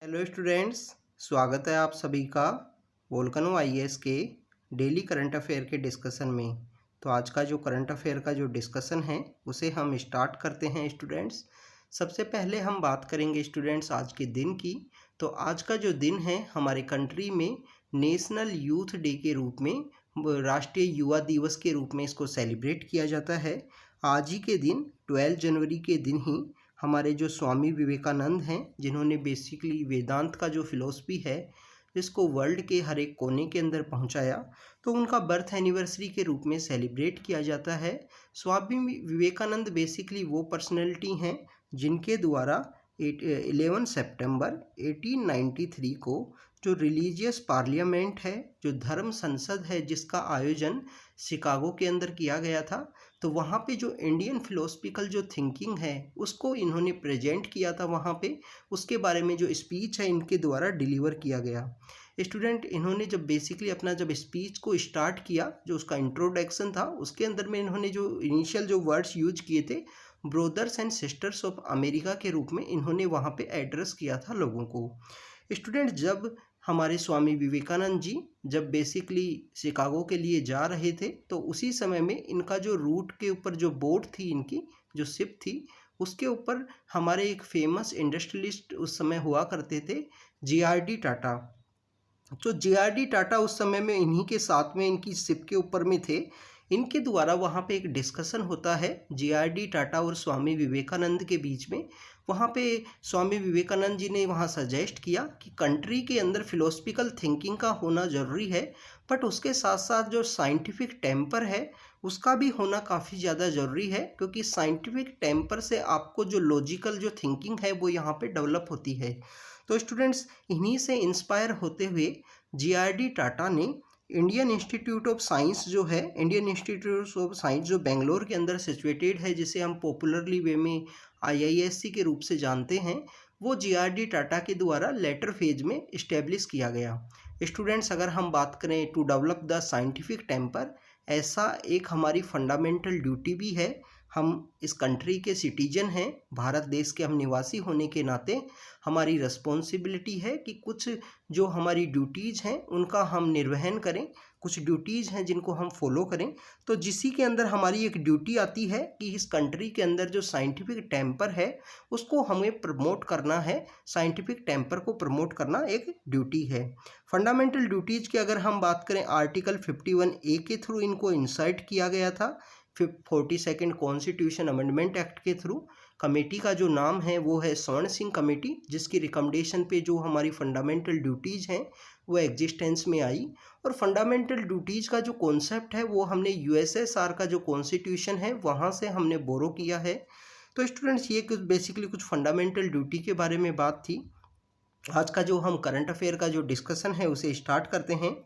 Hello students, स्वागत है आप सभी का वोल्केनो आईएएस के डेली करंट अफेयर के डिस्कशन में। तो आज का जो करंट अफेयर का जो डिस्कशन है उसे हम स्टार्ट करते हैं स्टूडेंट्स। सबसे पहले हम बात करेंगे स्टूडेंट्स आज के दिन की। तो आज का जो दिन है हमारे कंट्री में नेशनल यूथ डे के रूप में, राष्ट्रीय युवा दिवस के रूप में इसको सेलिब्रेट किया जाता है। आज ही के दिन 12 जनवरी के दिन ही हमारे जो स्वामी विवेकानंद हैं, जिन्होंने बेसिकली वेदांत का जो फिलॉसफी है जिसको वर्ल्ड के हर एक कोने के अंदर पहुंचाया, तो उनका बर्थ एनिवर्सरी के रूप में सेलिब्रेट किया जाता है। स्वामी विवेकानंद बेसिकली वो पर्सनैलिटी हैं जिनके द्वारा 11 सितंबर 1893 को जो रिलीजियस पार्लियामेंट है, जो धर्म संसद है, जिसका आयोजन शिकागो के अंदर किया गया था, तो वहाँ पे जो इंडियन फिलोसफिकल जो थिंकिंग है उसको इन्होंने प्रेजेंट किया था वहाँ पे। उसके बारे में जो स्पीच है इनके द्वारा डिलीवर किया गया। स्टूडेंट, इन्होंने जब बेसिकली अपना जब स्पीच को स्टार्ट किया, जो उसका इंट्रोडक्शन था, उसके अंदर में इन्होंने जो इनिशियल जो वर्ड्स यूज किए थे, brothers and sisters of America के रूप में इन्होंने वहाँ पे एड्रेस किया था लोगों को। स्टूडेंट, जब हमारे स्वामी विवेकानंद जी जब बेसिकली शिकागो के लिए जा रहे थे, तो उसी समय में इनका जो रूट के ऊपर जो बोट थी, इनकी जो शिप थी, उसके ऊपर हमारे एक फेमस इंडस्ट्रियलिस्ट उस समय हुआ करते थे, जे.आर.डी. टाटा। जो जे.आर.डी. टाटा उस समय में इन्हीं के साथ में इनकी शिप के ऊपर में थे। इनके द्वारा वहाँ पे एक डिस्कशन होता है जे.आर.डी. टाटा और स्वामी विवेकानंद के बीच में। वहाँ पे स्वामी विवेकानंद जी ने वहाँ सजेस्ट किया कि कंट्री के अंदर फिलोसफिकल थिंकिंग का होना ज़रूरी है, बट उसके साथ साथ जो साइंटिफिक टेम्पर है उसका भी होना काफ़ी ज़्यादा ज़रूरी है, क्योंकि साइंटिफिक टेम्पर से आपको जो लॉजिकल जो थिंकिंग है वो यहाँ पे डेवलप होती है। तो स्टूडेंट्स, इन्हीं से इंस्पायर होते हुए जे.आर.डी. टाटा ने इंडियन इंस्टीट्यूट ऑफ साइंस जो है, इंडियन इंस्टीट्यूट ऑफ साइंस जो बेंगलोर के अंदर सिचुएटेड है, जिसे हम पॉपुलरली वे में IISc के रूप से जानते हैं, वो जे.आर.डी. टाटा के द्वारा लेटर फेज में इस्टेब्लिश किया गया। स्टूडेंट्स, अगर हम बात करें to develop the scientific temper, ऐसा एक हमारी फंडामेंटल ड्यूटी भी है। हम इस कंट्री के सिटीजन हैं, भारत देश के हम निवासी होने के नाते हमारी रिस्पॉन्सिबिलिटी है कि कुछ जो हमारी ड्यूटीज़ हैं उनका हम निर्वहन करें, कुछ ड्यूटीज़ हैं जिनको हम फॉलो करें। तो जिसी के अंदर हमारी एक ड्यूटी आती है कि इस कंट्री के अंदर जो साइंटिफिक टेम्पर है उसको हमें प्रमोट करना है। साइंटिफिक टेम्पर को प्रमोट करना एक ड्यूटी है। फंडामेंटल ड्यूटीज़ की अगर हम बात करें, आर्टिकल 51A के थ्रू इनको इंसर्ट किया गया था, 42nd कॉन्स्टिट्यूशन अमेंडमेंट एक्ट के थ्रू। कमेटी का जो नाम है वो है स्वर्ण सिंह कमेटी, जिसकी रिकमेंडेशन पे जो हमारी फंडामेंटल ड्यूटीज़ हैं वो एग्जिस्टेंस में आई। और फंडामेंटल ड्यूटीज़ का जो कॉन्सेप्ट है वो हमने USSR का जो कॉन्स्टिट्यूशन है वहाँ से हमने बोरो किया है। तो स्टूडेंट्स, ये कुछ बेसिकली कुछ फंडामेंटल ड्यूटी के बारे में बात थी। आज का जो हम करंट अफेयर का जो डिस्कशन है उसे स्टार्ट करते हैं।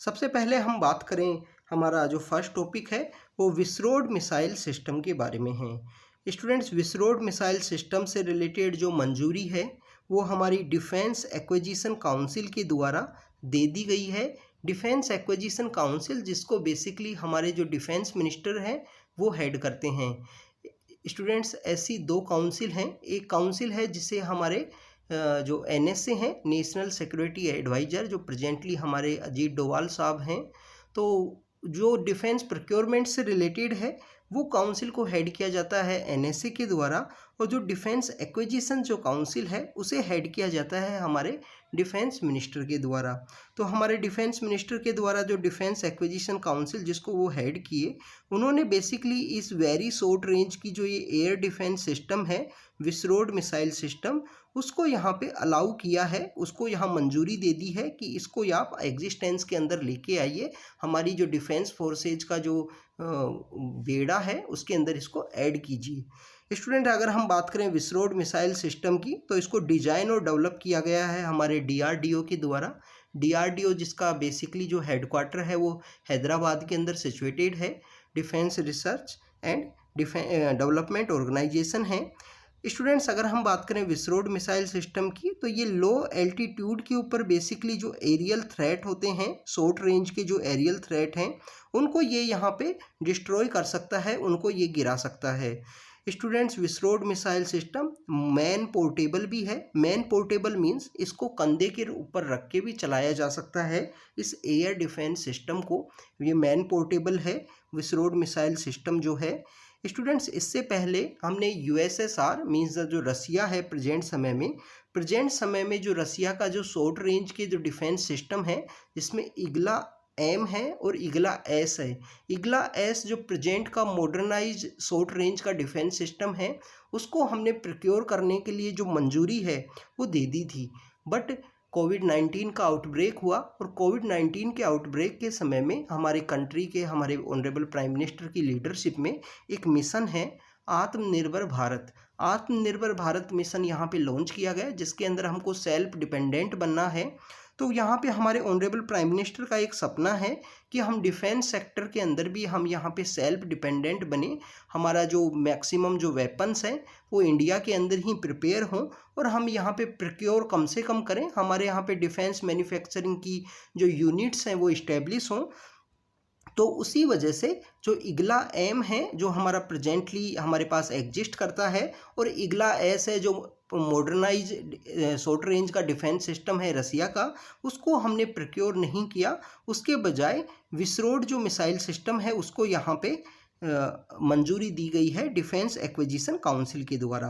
सबसे पहले हम बात करें, हमारा जो फर्स्ट टॉपिक है वो विस्रोड मिसाइल सिस्टम के बारे में है। स्टूडेंट्स, विस्रोड मिसाइल सिस्टम से रिलेटेड जो मंजूरी है वो हमारी डिफेंस एक्विजिशन काउंसिल के द्वारा दे दी गई है। डिफेंस एक्विजिशन काउंसिल, जिसको बेसिकली हमारे जो डिफेंस मिनिस्टर हैं वो हेड करते हैं। स्टूडेंट्स, ऐसी दो काउंसिल हैं। एक काउंसिल है जिसे हमारे जो NSA हैं, नेशनल सिक्योरिटी एडवाइज़र, जो प्रेजेंटली हमारे अजीत डोवाल साहब हैं। तो जो डिफेंस प्रोक्योरमेंट से रिलेटेड है वो काउंसिल को हेड किया जाता है NSA के द्वारा, और जो डिफेंस एक्विजिशन जो काउंसिल है उसे हेड किया जाता है हमारे डिफेंस मिनिस्टर के द्वारा। तो हमारे डिफेंस मिनिस्टर के द्वारा जो डिफेंस एक्विजिशन काउंसिल जिसको वो हेड किए, उन्होंने बेसिकली इस वेरी शॉर्ट रेंज की जो ये एयर डिफेंस सिस्टम है, विस्रोड मिसाइल सिस्टम, उसको यहाँ पे अलाउ किया है, उसको यहाँ मंजूरी दे दी है कि इसको आप एग्जिस्टेंस के अंदर लेके आइए। हमारी जो डिफेंस फोर्सेज का जो बेड़ा है उसके अंदर इसको ऐड कीजिए। स्टूडेंट, अगर हम बात करें विस्रोड मिसाइल सिस्टम की, तो इसको डिजाइन और डेवलप किया गया है हमारे DRDO के द्वारा। DRDO जिसका बेसिकली जो हेडक्वार्टर है वो हैदराबाद के अंदर सिचुएटेड है। Defence research and development organisation है। स्टूडेंट्स, अगर हम बात करें विस्रोड मिसाइल सिस्टम की, तो ये लो एल्टीट्यूड के ऊपर बेसिकली जो एरियल थ्रेट होते हैं, शॉर्ट रेंज के जो एरियल थ्रेट हैं, उनको ये यहाँ पे डिस्ट्रॉय कर सकता है, उनको ये गिरा सकता है। स्टूडेंट्स, विस्रोड मिसाइल सिस्टम मैन पोर्टेबल भी है। मैन पोर्टेबल मीन्स इसको कंधे के ऊपर रख के भी चलाया जा सकता है। इस एयर डिफेंस सिस्टम को ये मैन पोर्टेबल है विस्रोड मिसाइल सिस्टम जो है। स्टूडेंट्स, इससे पहले हमने यूएसएसआर मीन्स जो रसिया है प्रेजेंट समय में जो रसिया का जो शॉर्ट रेंज के जो डिफेंस सिस्टम है, जिसमें ईगला एम है और ईगला एस है। ईगला एस जो प्रेजेंट का मॉडर्नाइज शॉर्ट रेंज का डिफेंस सिस्टम है, उसको हमने प्रोक्योर करने के लिए जो मंजूरी है वो दे दी थी। बट कोविड-19 का आउटब्रेक हुआ और कोविड-19 के आउटब्रेक के समय में हमारे कंट्री के हमारे ऑनरेबल प्राइम मिनिस्टर की लीडरशिप में एक मिशन है आत्मनिर्भर भारत। आत्मनिर्भर भारत मिशन यहाँ पे लॉन्च किया गया, जिसके अंदर हमको सेल्फ डिपेंडेंट बनना है। तो यहाँ पे हमारे ऑनरेबल प्राइम मिनिस्टर का एक सपना है कि हम डिफेंस सेक्टर के अंदर भी हम यहाँ पे सेल्फ डिपेंडेंट बने। हमारा जो मैक्सिमम जो वेपन्स हैं वो इंडिया के अंदर ही प्रिपेयर हों और हम यहाँ पे प्रोक्योर कम से कम करें। हमारे यहाँ पे डिफेंस मैन्युफैक्चरिंग की जो यूनिट्स हैं वो इस्टेब्लिश हों। तो उसी वजह से जो ईगला एम है जो हमारा प्रेजेंटली हमारे पास एग्जिस्ट करता है, और ईगला एस है जो मॉडर्नाइज शॉर्ट रेंज का डिफेंस सिस्टम है रसिया का, उसको हमने प्रोक्योर नहीं किया। उसके बजाय विस्रोड जो मिसाइल सिस्टम है उसको यहाँ पे मंजूरी दी गई है डिफेंस एक्विजिशन काउंसिल के द्वारा।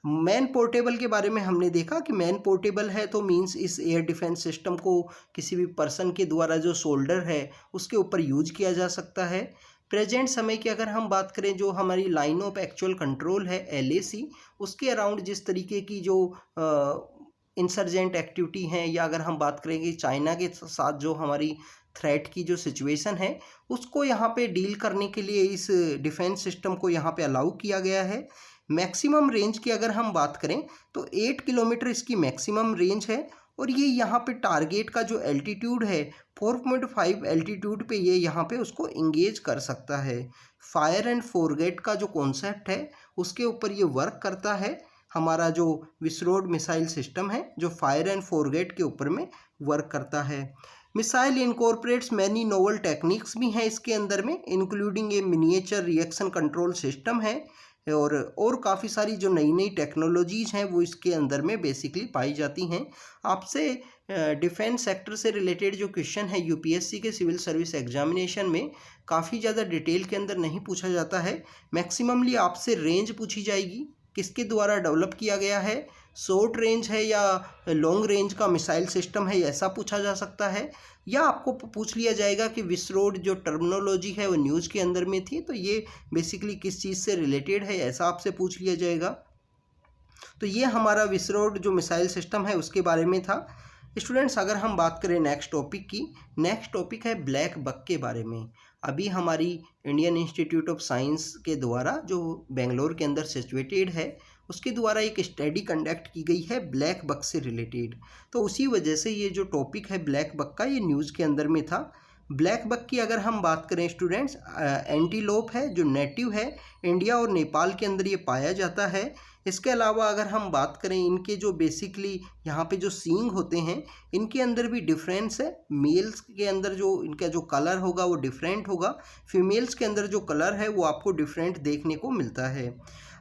मैन पोर्टेबल के बारे में हमने देखा कि मैन पोर्टेबल है तो मींस इस एयर डिफेंस सिस्टम को किसी भी पर्सन के द्वारा जो शोल्डर है उसके ऊपर यूज किया जा सकता है। प्रेजेंट समय की अगर हम बात करें, जो हमारी लाइन ऑफ एक्चुअल कंट्रोल है LAC, उसके अराउंड जिस तरीके की जो इंसर्जेंट एक्टिविटी हैं, या अगर हम बात करेंगे चाइना के साथ जो हमारी थ्रेट की जो सिचुएशन है उसको यहाँ पे डील करने के लिए इस डिफेंस सिस्टम को यहाँ पे अलाउ किया गया है। मैक्सिमम रेंज की अगर हम बात करें तो 8 किलोमीटर इसकी मैक्सिमम रेंज है, और ये यहाँ पे टारगेट का जो एल्टीट्यूड है 4.5 एल्टीट्यूड पे ये यहाँ पे उसको इंगेज कर सकता है। फायर एंड फॉरगेट का जो कॉन्सेप्ट है उसके ऊपर ये वर्क करता है। हमारा जो विस्रोड मिसाइल सिस्टम है जो फायर एंड फॉरगेट के ऊपर में वर्क करता है। Missile incorporates many novel techniques भी हैं इसके अंदर में, इंक्लूडिंग ए मिनिएचर रिएक्शन कंट्रोल सिस्टम है, और काफ़ी सारी जो नई नई टेक्नोलॉजीज़ हैं वो इसके अंदर में बेसिकली पाई जाती हैं। आपसे डिफेंस सेक्टर से रिलेटेड जो क्वेश्चन है UPSC के सिविल सर्विस एग्जामिनेशन में काफ़ी ज़्यादा डिटेल के अंदर नहीं पूछा जाता है। मैक्सिममली आपसे रेंज पूछी जाएगी, किसके द्वारा डेवलप किया गया है, शॉर्ट रेंज है या लॉन्ग रेंज का मिसाइल सिस्टम है, ऐसा पूछा जा सकता है। या आपको पूछ लिया जाएगा कि विस्रोड जो टर्मिनोलॉजी है वो न्यूज़ के अंदर में थी, तो ये बेसिकली किस चीज़ से रिलेटेड है, ऐसा आपसे पूछ लिया जाएगा। तो ये हमारा विस्रोड जो मिसाइल सिस्टम है उसके बारे में था। स्टूडेंट्स, अगर हम बात करें नेक्स्ट टॉपिक की, नेक्स्ट टॉपिक है ब्लैक बक के बारे में। अभी हमारी इंडियन इंस्टीट्यूट ऑफ साइंस के द्वारा जो बेंगलोर के अंदर सिचुएटेड है उसके द्वारा एक स्टडी कंडक्ट की गई है ब्लैक बक से रिलेटेड। तो उसी वजह से ये जो टॉपिक है ब्लैक बक का, ये न्यूज़ के अंदर में था। ब्लैक बक की अगर हम बात करें स्टूडेंट्स, एंटीलोप है जो नेटिव है इंडिया और नेपाल के अंदर ये पाया जाता है। इसके अलावा अगर हम बात करें इनके जो बेसिकली यहाँ पे जो सींग होते हैं इनके अंदर भी डिफरेंस है। मेल्स के अंदर जो इनका जो कलर होगा वो डिफरेंट होगा, फीमेल्स के अंदर जो कलर है वो आपको डिफरेंट देखने को मिलता है।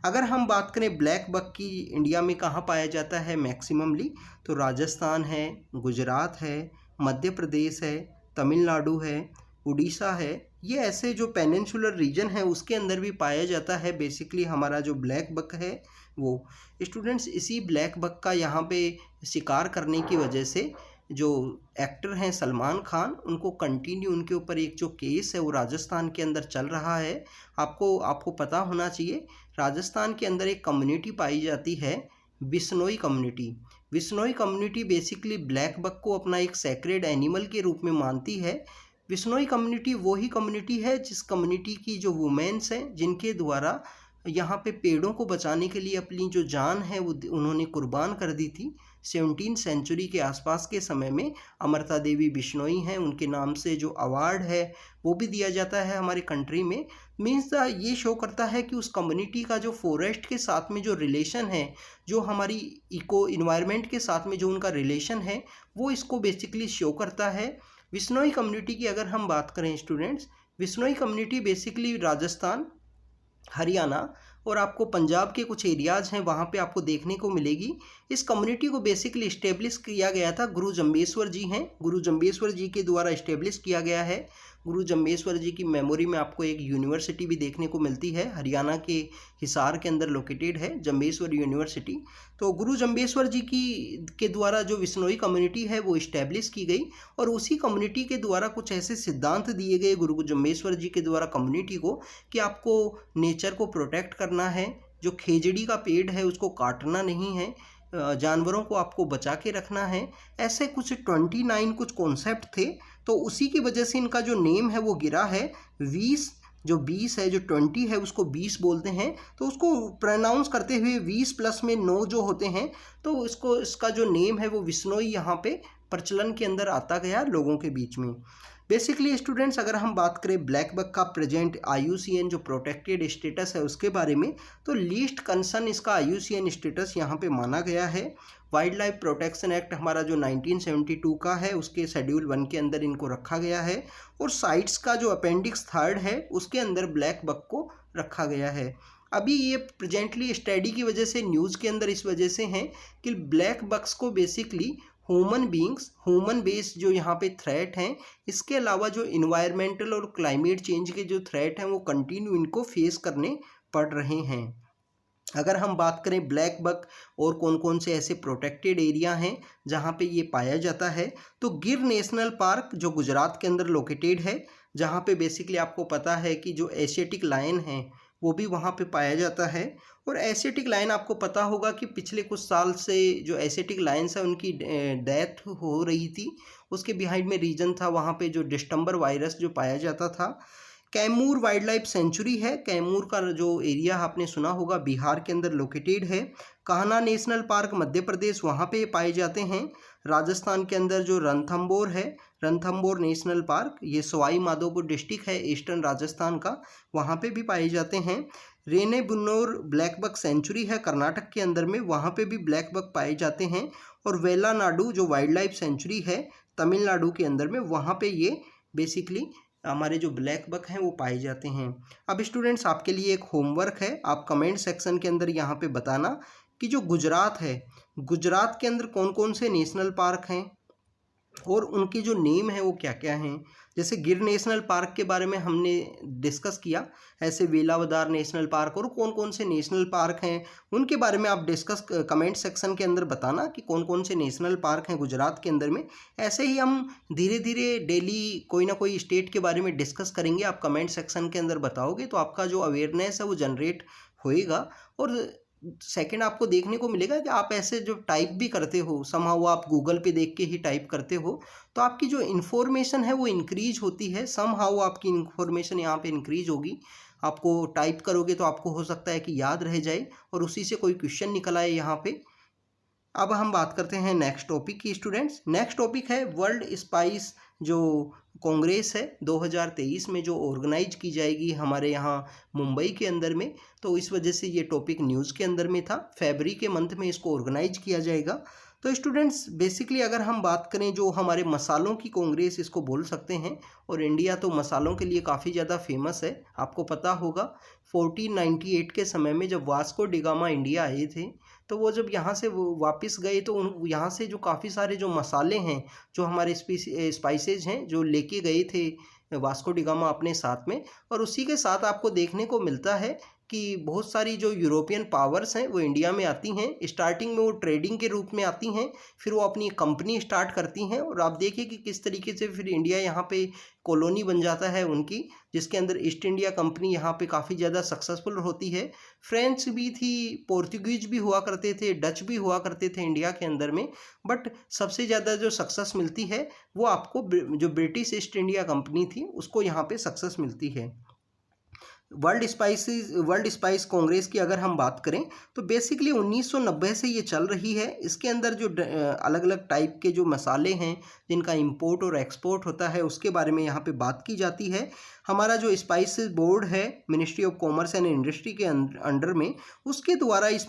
अगर हम बात करें ब्लैक बक की इंडिया में कहाँ पाया जाता है मैक्सिममली, तो राजस्थान है, गुजरात है, मध्य प्रदेश है, तमिलनाडु है, उड़ीसा है। ये ऐसे जो पेनिनसुलर रीजन है उसके अंदर भी पाया जाता है बेसिकली हमारा जो ब्लैक बक है वो। स्टूडेंट्स, इसी ब्लैक बक का यहाँ पे शिकार करने की वजह से जो एक्टर हैं सलमान खान, उनको कंटिन्यू उनके ऊपर एक जो केस है वो राजस्थान के अंदर चल रहा है। आपको पता होना चाहिए, राजस्थान के अंदर एक कम्युनिटी पाई जाती है Bishnoi community. Bishnoi community basically blackbuck को अपना एक सैक्रेड एनिमल के रूप में मानती है। बिश्नोई कम्युनिटी वही कम्युनिटी है जिस कम्युनिटी की जो वुमेन्स हैं जिनके द्वारा यहाँ पे पेड़ों को बचाने के लिए अपनी जो जान है वो उन्होंने कुर्बान कर दी थी। 17वीं सेंचुरी के आसपास के समय में अमृता देवी बिश्नोई हैं, उनके नाम से जो अवार्ड है वो भी दिया जाता है हमारे कंट्री में। मीन्स ये शो करता है कि उस कम्युनिटी का जो फॉरेस्ट के साथ में जो रिलेशन है, जो हमारी इको इन्वायरमेंट के साथ में जो उनका रिलेशन है वो इसको बेसिकली शो करता है। बिश्नोई कम्युनिटी की अगर हम बात करें students, Bishnoi community basically Rajasthan, Haryana और आपको पंजाब के कुछ एरियाज़ हैं वहाँ पे आपको देखने को मिलेगी। इस कम्युनिटी को बेसिकली इस्टेब्लिश किया गया था, गुरु जम्बेश्वर जी हैं, गुरु जम्बेश्वर जी के द्वारा इस्टेब्लिश किया गया है। गुरु जम्बेश्वर जी की मेमोरी में आपको एक यूनिवर्सिटी भी देखने को मिलती है, हरियाणा के हिसार के अंदर लोकेटेड है जम्बेश्वर यूनिवर्सिटी। तो गुरु जम्बेश्वर जी के द्वारा जो विश्नोई कम्युनिटी है वो इस्टेब्लिश की गई, और उसी कम्युनिटी के द्वारा कुछ ऐसे सिद्धांत दिए गए गुरु जम्बेश्वर जी के द्वारा कम्युनिटी को कि आपको नेचर को प्रोटेक्ट करना है, जो खेजड़ी का पेड़ है उसको काटना नहीं है, जानवरों को आपको बचा के रखना है। ऐसे कुछ 29 कुछ कॉन्सेप्ट थे। तो उसी की वजह से इनका जो नेम है वो गिरा है 20, जो 20 है, जो 20 है उसको 20 बोलते हैं, तो उसको प्रोनाउंस करते हुए 20 प्लस में 9 जो होते हैं, तो इसका जो नेम है वो विश्नोई यहाँ पे प्रचलन के अंदर आता गया लोगों के बीच में। बेसिकली स्टूडेंट्स, अगर हम बात करें ब्लैक बक का प्रेजेंट IUCN जो प्रोटेक्टेड स्टेटस है उसके बारे में, तो लीस्ट कंसर्न इसका IUCN स्टेटस यहाँ पे माना गया है। वाइल्ड लाइफ प्रोटेक्शन एक्ट हमारा जो 1972 का है उसके शेड्यूल 1 के अंदर इनको रखा गया है, और साइट्स का जो अपेंडिक्स 3 है उसके अंदर ब्लैक बक को रखा गया है। अभी ये प्रेजेंटली स्टडी की वजह से न्यूज़ के अंदर इस वजह से हैं कि ब्लैक बक्स को बेसिकली ह्यूमन बेस्ड जो यहाँ पे थ्रेट हैं, इसके अलावा जो इन्वायरमेंटल और क्लाइमेट चेंज के जो थ्रेट हैं वो कंटिन्यू इनको फेस करने पड़ रहे हैं। अगर हम बात करें ब्लैक बक और कौन कौन से ऐसे प्रोटेक्टेड एरिया हैं जहाँ पे ये पाया जाता है, तो गिर नेशनल पार्क जो गुजरात के अंदर लोकेटेड है, जहाँ पे बेसिकली आपको पता है कि जो एशियाटिक लायन है वो भी वहाँ पे पाया जाता है। और एशियाटिक लायन आपको पता होगा कि पिछले कुछ साल से जो एशियाटिक लायंस है उनकी डेथ हो रही थी, उसके बिहाइंड में रीज़न था वहाँ पे जो डिस्टेंबर वायरस जो पाया जाता था। कैमूर वाइल्ड लाइफ सेंचुरी है, कैमूर का जो एरिया आपने सुना होगा बिहार के अंदर लोकेटेड है। कान्हा नेशनल पार्क मध्य प्रदेश, वहाँ पे पाए जाते हैं। राजस्थान के अंदर जो रणथंबोर है, रणथंबोर नेशनल पार्क, ये सवाई माधोपुर डिस्ट्रिक्ट है ईस्टर्न राजस्थान का, वहाँ पे भी पाए जाते हैं। रेनेबुन्नोर ब्लैक बक सेंचुरी है कर्नाटक के अंदर में, वहाँ पे भी ब्लैक बक पाए जाते हैं। और वेलानाडु जो वाइल्ड लाइफ सेंचुरी है तमिलनाडु के अंदर में, वहाँ पे ये बेसिकली हमारे जो ब्लैक बक हैं वो पाए जाते हैं। अब स्टूडेंट्स, आपके लिए एक होमवर्क है, आप कमेंट सेक्शन के अंदर यहाँ पे बताना कि जो गुजरात है, गुजरात के अंदर कौन कौन से नेशनल पार्क हैं और उनके जो नेम है वो क्या क्या हैं। जैसे गिर नेशनल पार्क के बारे में हमने डिस्कस किया, ऐसे वेलावदार नेशनल पार्क और कौन कौन से नेशनल पार्क हैं उनके बारे में आप डिस्कस कमेंट सेक्शन के अंदर बताना कि कौन कौन से नेशनल पार्क हैं गुजरात के अंदर में। ऐसे ही हम धीरे धीरे डेली कोई ना कोई स्टेट के बारे में डिस्कस करेंगे। आप कमेंट सेक्शन के अंदर बताओगे तो आपका जो अवेयरनेस है वो जनरेट होएगा। और सेकंड, आपको देखने को मिलेगा कि आप ऐसे जो टाइप भी करते हो, समहाउ आप गूगल पे देख के ही टाइप करते हो, तो आपकी जो इन्फॉर्मेशन है वो इंक्रीज होती है, समहाउ आपकी इन्फॉर्मेशन यहाँ पे इंक्रीज होगी। आपको टाइप करोगे तो आपको हो सकता है कि याद रह जाए और उसी से कोई क्वेश्चन निकल आए यहाँ पे। अब हम बात करते हैं नेक्स्ट टॉपिक की स्टूडेंट्स। नेक्स्ट टॉपिक है वर्ल्ड स्पाइस जो कांग्रेस है 2023 में जो ऑर्गेनाइज की जाएगी हमारे यहाँ मुंबई के अंदर में, तो इस वजह से ये टॉपिक न्यूज़ के अंदर में था। फरवरी के मंथ में इसको ऑर्गेनाइज किया जाएगा। तो स्टूडेंट्स, बेसिकली अगर हम बात करें जो हमारे मसालों की कांग्रेस इसको बोल सकते हैं, और इंडिया तो मसालों के लिए काफ़ी ज़्यादा फेमस है। आपको पता होगा 1498 के समय में जब वास्को डिगामा इंडिया आए थे, तो वो जब यहाँ से वो वापस गए तो यहाँ से जो काफ़ी सारे जो मसाले हैं, जो हमारे स्पाइसेज हैं, जो लेके गए थे वास्को डिगामा अपने साथ में, और उसी के साथ आपको देखने को मिलता है कि बहुत सारी जो यूरोपियन पावर्स हैं वो इंडिया में आती हैं। स्टार्टिंग में वो ट्रेडिंग के रूप में आती हैं, फिर वो अपनी कंपनी स्टार्ट करती हैं, और आप देखिए कि किस तरीके से फिर इंडिया यहाँ पे कॉलोनी बन जाता है उनकी, जिसके अंदर ईस्ट इंडिया कंपनी यहाँ पे काफ़ी ज़्यादा सक्सेसफुल होती है। फ्रेंच भी थी, पोर्तुगीज भी हुआ करते थे, डच भी हुआ करते थे इंडिया के अंदर में, बट सबसे ज़्यादा जो सक्सेस मिलती है वो आपको जो ब्रिटिश ईस्ट इंडिया कंपनी थी उसको यहाँ पे सक्सेस मिलती है। वर्ल्ड स्पाइस कांग्रेस की अगर हम बात करें तो बेसिकली 1990 से ये चल रही है। इसके अंदर जो अलग अलग टाइप के जो मसाले हैं जिनका इंपोर्ट और एक्सपोर्ट होता है उसके बारे में यहाँ पे बात की जाती है। हमारा जो स्पाइसेस बोर्ड है ministry of commerce and industry के अंडर में, उसके द्वारा इस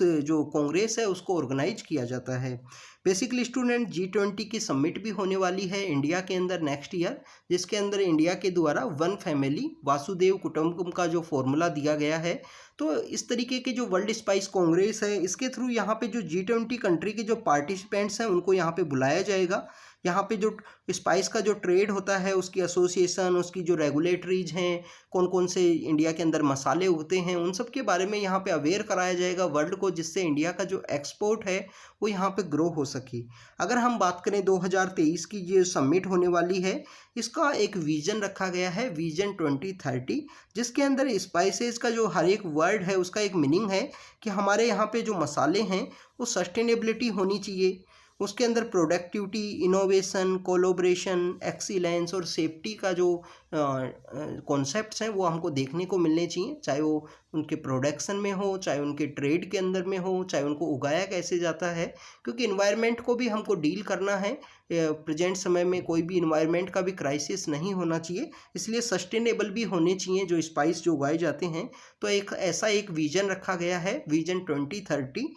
जो कांग्रेस है उसको ऑर्गेनाइज किया जाता है। बेसिकली स्टूडेंट G20 की समिट भी होने वाली है इंडिया के अंदर नेक्स्ट ईयर, जिसके अंदर इंडिया के द्वारा वन फैमिली वासुदेव कुटुंबकम का जो फॉर्मूला दिया गया है, तो इस तरीके के जो वर्ल्ड स्पाइस कांग्रेस है, इसके थ्रू यहाँ पे जो G20 कंट्री के जो पार्टिसिपेंट्स हैं उनको यहाँ पे बुलाया जाएगा। यहाँ पे जो स्पाइस का जो ट्रेड होता है उसकी एसोसिएशन, उसकी जो रेगुलेटरीज हैं, कौन कौन से इंडिया के अंदर मसाले उगते हैं, उन सब के बारे में यहाँ पे अवेयर कराया जाएगा वर्ल्ड को, जिससे इंडिया का जो एक्सपोर्ट है वो यहाँ पे ग्रो हो सके। अगर हम बात करें 2023 की जो समिट होने वाली है, इसका एक विजन रखा गया है, विजन 2030, जिसके अंदर स्पाइसेस का जो हर एक वर्ड है उसका एक मीनिंग है कि हमारे यहाँ पे जो मसाले हैं वो सस्टेनेबिलिटी होनी चाहिए, उसके अंदर प्रोडक्टिविटी, इनोवेशन, कोलोब्रेशन, एक्सीलेंस और सेफ्टी का जो कॉन्सेप्ट्स हैं वो हमको देखने को मिलने चाहिए, चाहे वो उनके प्रोडक्शन में हो, चाहे उनके ट्रेड के अंदर में हो, चाहे उनको उगाया कैसे जाता है, क्योंकि इन्वायरमेंट को भी हमको डील करना है। प्रेजेंट समय में कोई भी इन्वायरमेंट का भी क्राइसिस नहीं होना चाहिए, इसलिए सस्टेनेबल भी होने चाहिए जो स्पाइस जो उगाए जाते हैं। तो एक ऐसा एक विजन रखा गया है, विजन 2030।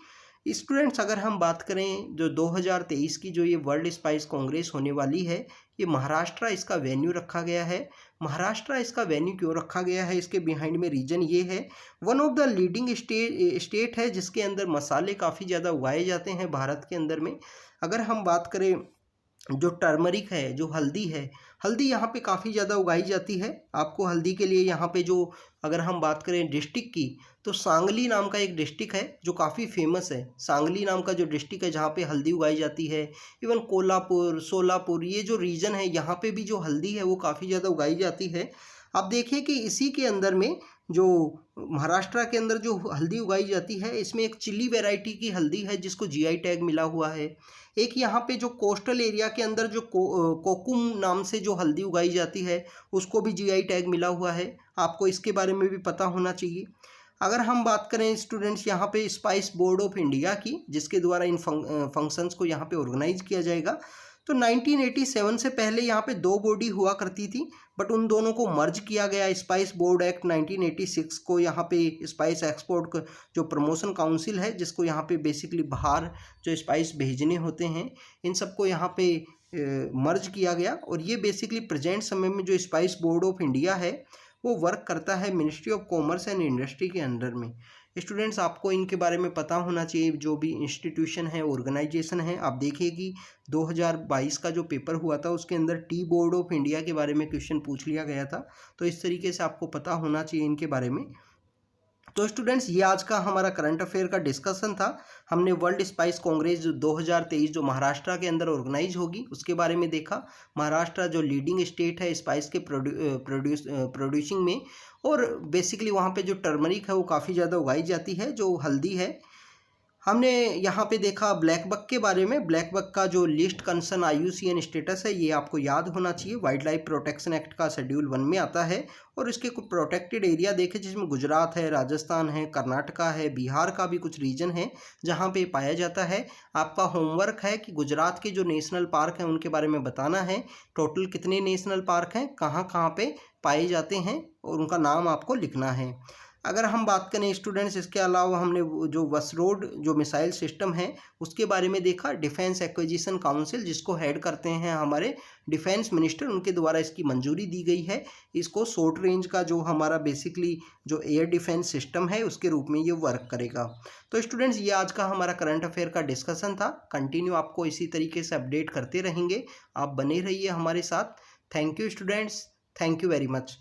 स्टूडेंट्स, अगर हम बात करें जो 2023 की जो ये वर्ल्ड स्पाइस कांग्रेस होने वाली है, ये महाराष्ट्र इसका वेन्यू रखा गया है। महाराष्ट्र इसका वेन्यू क्यों रखा गया है, इसके बिहाइंड में रीजन ये है, one of the leading state है जिसके अंदर मसाले काफ़ी ज़्यादा उगाए जाते हैं भारत के अंदर में। अगर हम बात करें जो टर्मरिक है, जो हल्दी है, हल्दी यहाँ पे काफ़ी ज़्यादा उगाई जाती है। आपको हल्दी के लिए यहाँ पे जो अगर हम बात करें डिस्ट्रिक्ट की, तो सांगली नाम का एक डिस्ट्रिक्ट है जो काफ़ी फेमस है। सांगली नाम का जो डिस्ट्रिक्ट है जहाँ पे हल्दी उगाई जाती है। इवन कोल्हापुर, सोलापुर, ये जो रीजन है यहाँ पे भी जो हल्दी है वो काफ़ी ज़्यादा उगाई जाती है। आप देखिए कि इसी के अंदर में जो महाराष्ट्र के अंदर जो हल्दी उगाई जाती है, इसमें एक चिली वैरायटी की हल्दी है जिसको जीआई टैग मिला हुआ है। एक यहाँ पे जो कोस्टल एरिया के अंदर जो कोकुम नाम से जो हल्दी उगाई जाती है उसको भी जीआई टैग मिला हुआ है। आपको इसके बारे में भी पता होना चाहिए। अगर हम बात करें स्टूडेंट्स यहाँ पे स्पाइस बोर्ड ऑफ इंडिया की, जिसके द्वारा इन फंक्शंस को यहाँ पे ऑर्गेनाइज किया जाएगा, तो 1987 से पहले यहाँ पे दो बॉडी हुआ करती थी, बट उन दोनों को मर्ज किया गया स्पाइस बोर्ड एक्ट 1986 को। यहाँ पे स्पाइस एक्सपोर्ट जो प्रमोशन काउंसिल है, जिसको यहाँ पे बेसिकली बाहर जो स्पाइस भेजने होते हैं, इन सबको यहाँ पे मर्ज किया गया। और ये बेसिकली प्रेजेंट समय में जो स्पाइस बोर्ड ऑफ इंडिया है वो वर्क करता है ministry of commerce and industry के अंडर में। स्टूडेंट्स, आपको इनके बारे में पता होना चाहिए, जो भी इंस्टीट्यूशन है, ऑर्गेनाइजेशन है। आप देखिए कि 2022 का जो पेपर हुआ था उसके अंदर टी बोर्ड ऑफ इंडिया के बारे में क्वेश्चन पूछ लिया गया था, तो इस तरीके से आपको पता होना चाहिए इनके बारे में। तो स्टूडेंट्स, ये आज का हमारा करंट अफेयर का डिस्कशन था। हमने वर्ल्ड स्पाइस कांग्रेस जो 2023 जो महाराष्ट्र के अंदर ऑर्गेनाइज होगी उसके बारे में देखा। महाराष्ट्र जो लीडिंग स्टेट है स्पाइस के प्रोड्यूसिंग में, और बेसिकली वहाँ पे जो टर्मरिक है वो काफ़ी ज़्यादा उगाई जाती है, जो हल्दी है। हमने यहाँ पे देखा ब्लैक बक के बारे में। ब्लैक बक का जो लिस्ट कंसर्न IUCN स्टेटस है ये आपको याद होना चाहिए। वाइल्ड लाइफ प्रोटेक्शन एक्ट का शेड्यूल 1 में आता है, और इसके कुछ प्रोटेक्टेड एरिया देखे जिसमें गुजरात है, राजस्थान है, कर्नाटका है, बिहार का भी कुछ रीजन है जहाँ पे पाया जाता है। आपका होमवर्क है कि गुजरात के जो नेशनल पार्क हैं उनके बारे में बताना है। टोटल कितने नेशनल पार्क हैं, कहाँ कहाँ पे पाए जाते हैं, और उनका नाम आपको लिखना है। अगर हम बात करें स्टूडेंट्स, इसके अलावा हमने जो वसरोड जो मिसाइल सिस्टम है उसके बारे में देखा। डिफेंस एक्विजिशन काउंसिल, जिसको हेड करते हैं हमारे डिफेंस मिनिस्टर, उनके द्वारा इसकी मंजूरी दी गई है। इसको शॉर्ट रेंज का जो हमारा बेसिकली जो एयर डिफेंस सिस्टम है उसके रूप में ये वर्क करेगा। तो स्टूडेंट्स, ये आज का हमारा करंट अफेयर का डिस्कशन था। कंटिन्यू आपको इसी तरीके से अपडेट करते रहेंगे, आप बने रहिए हमारे साथ। Thank you students, thank you very much.